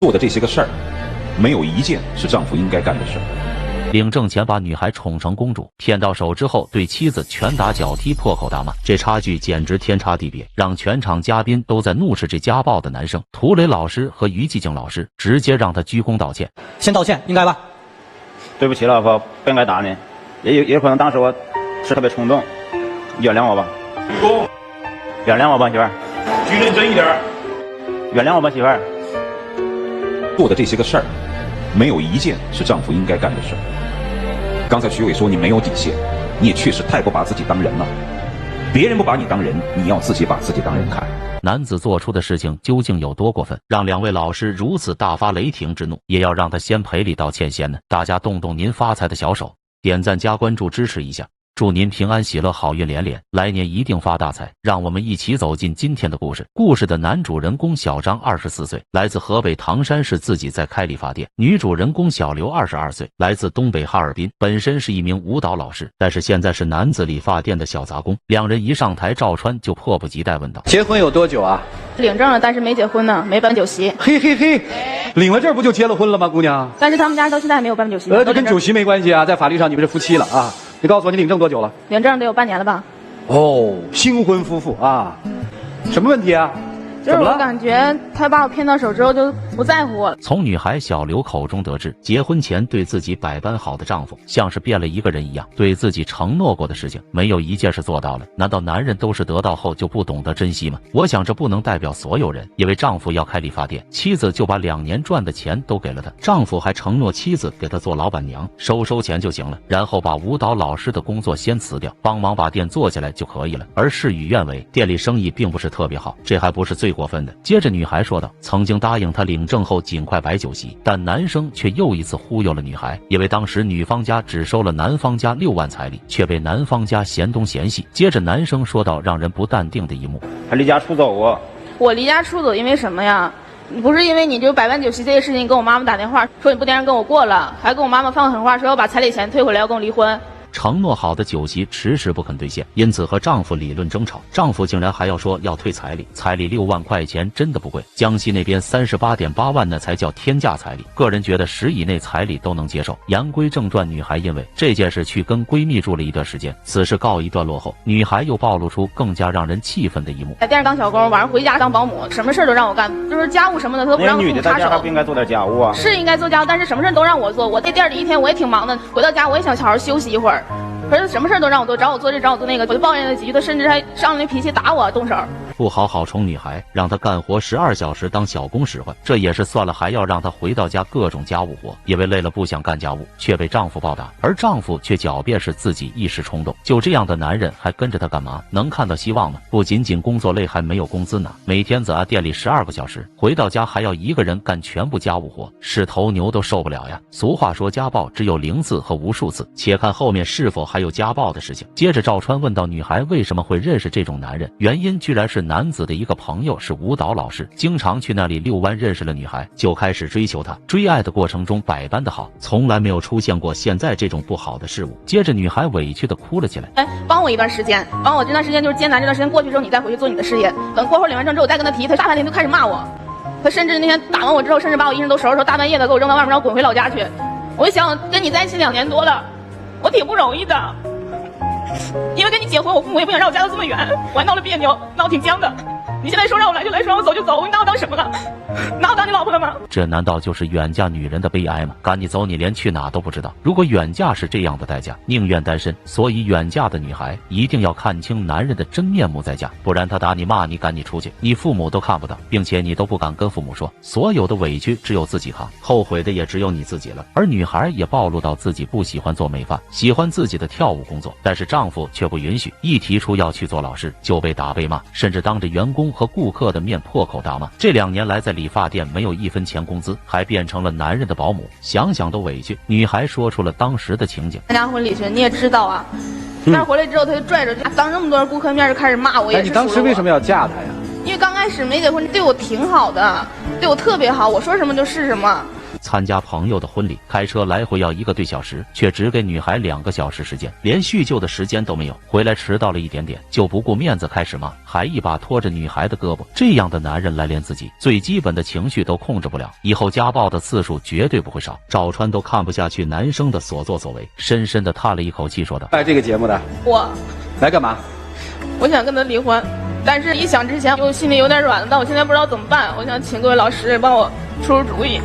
做的这些个事儿，没有一件是丈夫应该干的事儿。领证前把女孩宠成公主，骗到手之后对妻子拳打脚踢、破口大骂，这差距简直天差地别，让全场嘉宾都在怒斥这家暴的男生。涂磊老师和于继静老师直接让他鞠躬道歉，先道歉，应该吧？对不起，老婆，不应该打你，也可能当时我是特别冲动，原谅我吧。鞠躬，原谅我吧，媳妇儿。鞠认真一点。原谅我吧，媳妇儿。做的这些个事儿，没有一件是丈夫应该干的事儿。刚才徐伟说你没有底线，你也确实太不把自己当人了。别人不把你当人，你要自己把自己当人看。男子做出的事情究竟有多过分，让两位老师如此大发雷霆之怒，也要让他先赔礼道歉先呢？大家动动您发财的小手，点赞加关注支持一下，祝您平安喜乐，好运连连，来年一定发大财。让我们一起走进今天的故事。故事的男主人公小张24岁，来自河北唐山市，自己在开理发店；女主人公小刘22岁，来自东北哈尔滨，本身是一名舞蹈老师，但是现在是男子理发店的小杂工。两人一上台，赵川就迫不及待问道：结婚有多久啊？领证了，但是没结婚呢，没办酒席。嘿嘿嘿，领了证不就结了婚了吗，姑娘？但是他们家到现在还没有办酒席。这跟酒席没关系啊，在法律上你们是夫妻了啊。你告诉我，你领证多久了？领证得有半年了吧？哦，新婚夫妇啊，什么问题啊？就是我感觉他把我骗到手之后就不在乎我了。从女孩小刘口中得知，结婚前对自己百般好的丈夫，像是变了一个人一样，对自己承诺过的事情，没有一件是做到了。难道男人都是得到后就不懂得珍惜吗？我想这不能代表所有人，因为丈夫要开理发店，妻子就把2年赚的钱都给了他，丈夫还承诺妻子给他做老板娘，收钱就行了，然后把舞蹈老师的工作先辞掉，帮忙把店做起来就可以了。而事与愿违，店里生意并不是特别好，这还不是最过分的。接着女孩说道，曾经答应他领证后尽快摆酒席，但男生却又一次忽悠了女孩，因为当时女方家只收了男方家6万彩礼，却被男方家嫌东嫌西。接着男生说到让人不淡定的一幕，还离家出走啊？我离家出走因为什么呀？不是因为你就摆办酒席这些事情跟我妈妈打电话说你不答应跟我过了，还跟我妈妈放狠话说要把彩礼钱退回来，要跟我离婚。承诺好的酒席迟迟不肯兑现，因此和丈夫理论争吵，丈夫竟然还要说要退彩礼，彩礼6万块钱真的不贵，江西那边38.8万那才叫天价彩礼，个人觉得10以内彩礼都能接受。言归正传，女孩因为这件事去跟闺蜜住了一段时间，此事告一段落后，女孩又暴露出更加让人气愤的一幕。在店上当小工，晚上回家当保姆，什么事都让我干，就是家务什么的他都不让我女的在家还不应该做点家务啊？是应该做家务，但是什么事都让我做。我在店里一天我也挺忙的，回到家我也想好好休息一会儿，可是什么事都让我做，找我做这找我做那个，我就抱怨了几句，他甚至还上了那脾气打我动手。不好好宠女孩，让她干活12小时当小工使唤，这也是算了，还要让她回到家各种家务活，因为累了不想干家务，却被丈夫暴打，而丈夫却狡辩是自己一时冲动。就这样的男人还跟着她干嘛？能看到希望吗？不仅仅工作累，还没有工资拿，每天在店里12个小时，回到家还要一个人干全部家务活，是头牛都受不了呀。俗话说家暴只有0次和无数次，且看后面是否还有家暴的事情。接着赵川问到女孩为什么会认识这种男人，原因居然是男子的一个朋友是舞蹈老师，经常去那里遛弯，认识了女孩，就开始追求她。追爱的过程中百般的好，从来没有出现过现在这种不好的事物。接着女孩委屈的哭了起来，帮我一段时间，帮我这段时间就是艰难，这段时间过去之后你再回去做你的事业。等过后领完证之后我再跟他提，他大半天就开始骂我，他甚至那天打完我之后，甚至把我衣裳都收拾收，大半夜的给我扔到外面让我滚回老家去。我就想跟你在一起2年多了，我挺不容易的，因为跟你结婚，我父母也不想让我嫁到这么远，我还闹了别扭，闹挺僵的。你现在说让我来就来，说让我走就走，你拿我当什么了？拿我当你老婆了吗？这难道就是远嫁女人的悲哀吗？赶你走，你连去哪都不知道。如果远嫁是这样的代价，宁愿单身。所以远嫁的女孩一定要看清男人的真面目再嫁，不然他打你骂你赶你出去，你父母都看不到，并且你都不敢跟父母说。所有的委屈只有自己扛，后悔的也只有你自己了。而女孩也暴露到自己不喜欢做美发，喜欢自己的跳舞工作，但是丈夫却不允许，一提出要去做老师就被打被骂，甚至当着员工和顾客的面破口大骂。这2年来在理发店没有1分钱工资，还变成了男人的保姆，想想都委屈。女孩说出了当时的情景，参加婚礼去你也知道啊，但是回来之后他就拽着当这么多人顾客面就开始骂我，也是。你当时为什么要嫁他呀？因为刚开始没结婚对我挺好的，对我特别好，我说什么就是什么。参加朋友的婚礼，开车来回要1个多小时，却只给女孩2个小时时间，连叙旧的时间都没有。回来迟到了一点点，就不顾面子开始骂，还一把拖着女孩的胳膊。这样的男人来连自己最基本的情绪都控制不了，以后家暴的次数绝对不会少。赵川都看不下去男生的所作所为，深深地叹了一口气，说道：“来这个节目的，我来干嘛？我想跟他离婚，但是一想之前我心里有点软了，但我现在不知道怎么办。我想请各位老师帮我出出主意。”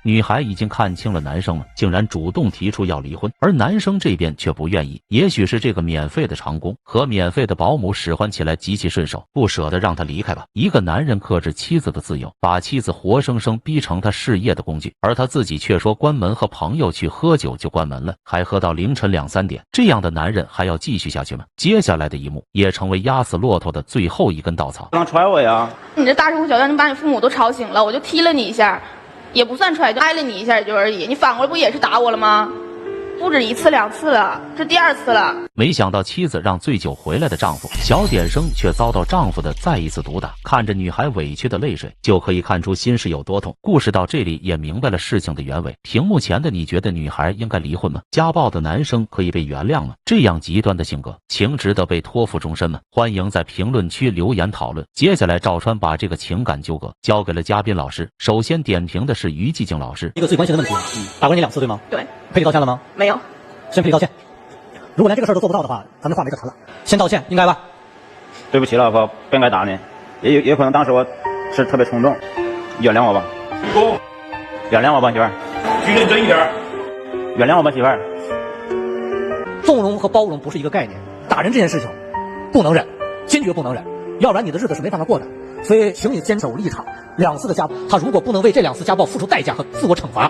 女孩已经看清了男生了，竟然主动提出要离婚，而男生这边却不愿意。也许是这个免费的长工和免费的保姆使唤起来极其顺手，不舍得让他离开吧。一个男人克制妻子的自由，把妻子活生生逼成他事业的工具，而他自己却说关门和朋友去喝酒就关门了，还喝到凌晨2、3点。这样的男人还要继续下去吗？接下来的一幕也成为压死骆驼的最后一根稻草。不能踹我呀！你这大事不小，你把你父母都吵醒了，我就踢了你一下。也不算踹，就挨了你一下也就而已。你反过来不也是打我了吗？不止1次2次了，这第2次了。没想到妻子让醉酒回来的丈夫小点声，却遭到丈夫的再一次毒打。看着女孩委屈的泪水，就可以看出心事有多痛。故事到这里也明白了事情的原委。屏幕前的你觉得女孩应该离婚吗？家暴的男生可以被原谅吗？这样极端的性格，情值得被托付终身吗？欢迎在评论区留言讨论。接下来赵川把这个情感纠葛交给了嘉宾老师。首先点评的是于寂静老师。一个最关心的问题，打过你2次对吗？对。赔礼道歉了吗？没有。先赔礼道歉。如果连这个事儿都做不到的话，咱们话没得谈了。先道歉，应该吧？对不起，老婆，不应该打你，也可能当时我是特别冲动，原谅我吧。鞠躬，原谅我吧，媳妇儿。举认真一点。原谅我吧，媳妇儿。纵容和包容不是一个概念，打人这件事情不能忍，坚决不能忍，要不然你的日子是没办法过的。所以，请你坚守立场。2次的家暴，他如果不能为这2次家暴付出代价和自我惩罚，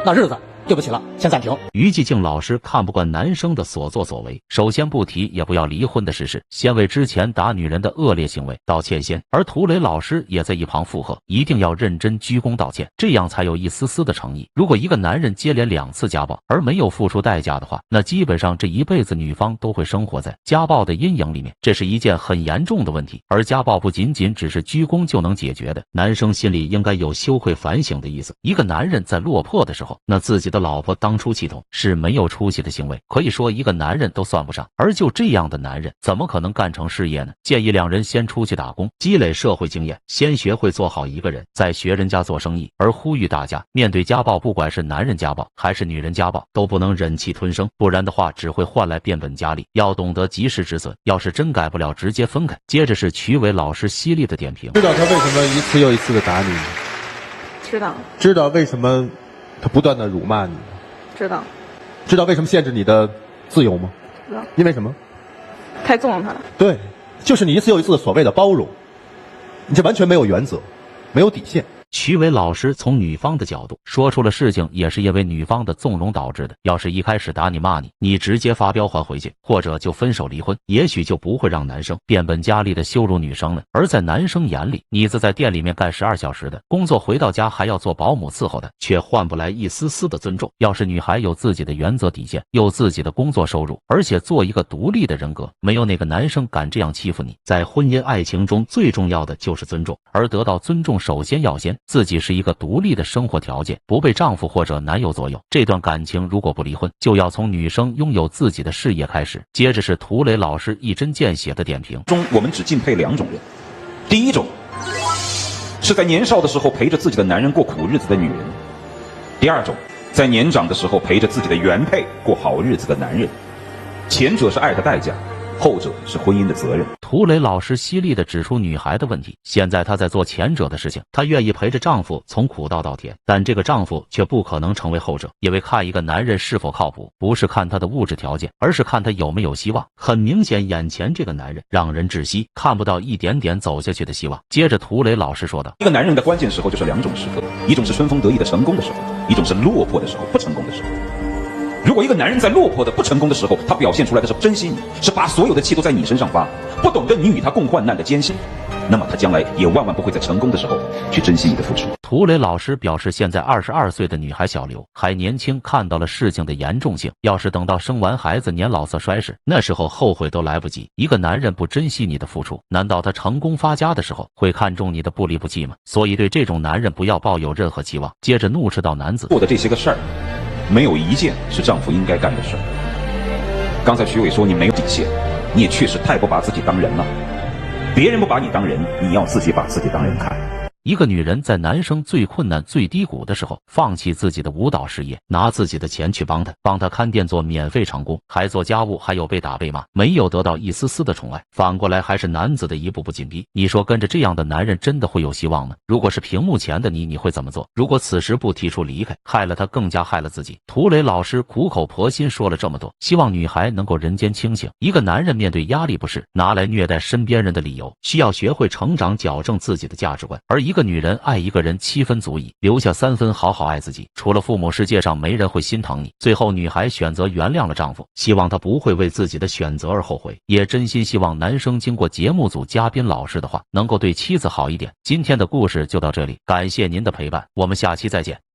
那日子对不起了，先暂停。于寂静老师看不惯男生的所作所为，首先不提也不要离婚的事实，先为之前打女人的恶劣行为道歉先。而涂磊老师也在一旁附和，一定要认真鞠躬道歉，这样才有一丝丝的诚意。如果一个男人接连2次家暴而没有付出代价的话，那基本上这一辈子女方都会生活在家暴的阴影里面，这是一件很严重的问题。而家暴不仅仅只是鞠躬就能解决的，男生心里应该有羞愧反省的意思。一个男人在落魄的时候，那自己的老婆当初系统是没有出息的行为，可以说一个男人都算不上。而就这样的男人怎么可能干成事业呢？建议2人先出去打工，积累社会经验，先学会做好一个人，再学人家做生意。而呼吁大家，面对家暴，不管是男人家暴还是女人家暴，都不能忍气吞声，不然的话只会换来变本加厉。要懂得及时止损，要是真改不了，直接分开。接着是曲伟老师犀利的点评。知道他为什么一次又一次的打你？知道。知道为什么他不断的辱骂你？知道。知道为什么限制你的自由吗？知道。因为什么？太纵容他了。对，就是你一次又一次的所谓的包容，你这完全没有原则，没有底线。曲伟老师从女方的角度说出了事情也是因为女方的纵容导致的。要是一开始打你骂你，你直接发飙还回去，或者就分手离婚，也许就不会让男生变本加厉的羞辱女生了。而在男生眼里，妮子在店里面干12小时的工作，回到家还要做保姆伺候的，却换不来一丝丝的尊重。要是女孩有自己的原则底线，有自己的工作收入，而且做一个独立的人格，没有哪个男生敢这样欺负你。在婚姻爱情中最重要的就是尊重，而得到尊重首先要先自己是一个独立的生活条件，不被丈夫或者男友左右。这段感情如果不离婚，就要从女生拥有自己的事业开始。接着是涂磊老师一针见血的点评。我们只敬佩2种人，第一种是在年少的时候陪着自己的男人过苦日子的女人，第2种在年长的时候陪着自己的原配过好日子的男人。前者是爱的代价，后者是婚姻的责任。涂磊老师犀利地指出女孩的问题，现在她在做前者的事情，她愿意陪着丈夫从苦到甜，但这个丈夫却不可能成为后者，因为看一个男人是否靠谱，不是看他的物质条件，而是看他有没有希望。很明显，眼前这个男人让人窒息，看不到一点点走下去的希望。接着涂磊老师说道，一个男人的关键时候就是2种时刻，一种是春风得意的成功的时候，一种是落魄的时候，不成功的时候。如果一个男人在落魄的不成功的时候，他表现出来的是不珍惜你，是把所有的气都在你身上发，不懂得你与他共患难的艰辛，那么他将来也万万不会在成功的时候去珍惜你的付出。涂磊老师表示，现在22岁的女孩小刘还年轻，看到了事情的严重性。要是等到生完孩子年老色衰时，那时候后悔都来不及。一个男人不珍惜你的付出，难道他成功发家的时候会看重你的不离不弃吗？所以对这种男人不要抱有任何期望。接着怒斥到男子做的这些个事儿，没有一件是丈夫应该干的事儿。刚才徐伟说你没有底线，你也确实太不把自己当人了。别人不把你当人，你要自己把自己当人看。一个女人在男生最困难最低谷的时候，放弃自己的舞蹈事业，拿自己的钱去帮他看店做免费长工，还做家务，还有被打被骂，没有得到一丝丝的宠爱，反过来还是男子的一步步紧逼。你说跟着这样的男人真的会有希望吗？如果是屏幕前的你会怎么做？如果此时不提出离开，害了他更加害了自己。涂磊老师苦口婆心说了这么多，希望女孩能够人间清醒。一个男人面对压力不是拿来虐待身边人的理由，需要学会成长，矫正自己的价值观。而一个女人爱一个人7分足矣，留下3分好好爱自己。除了父母，世界上没人会心疼你。最后，女孩选择原谅了丈夫，希望他不会为自己的选择而后悔，也真心希望男生经过节目组嘉宾老师的话，能够对妻子好一点。今天的故事就到这里，感谢您的陪伴，我们下期再见。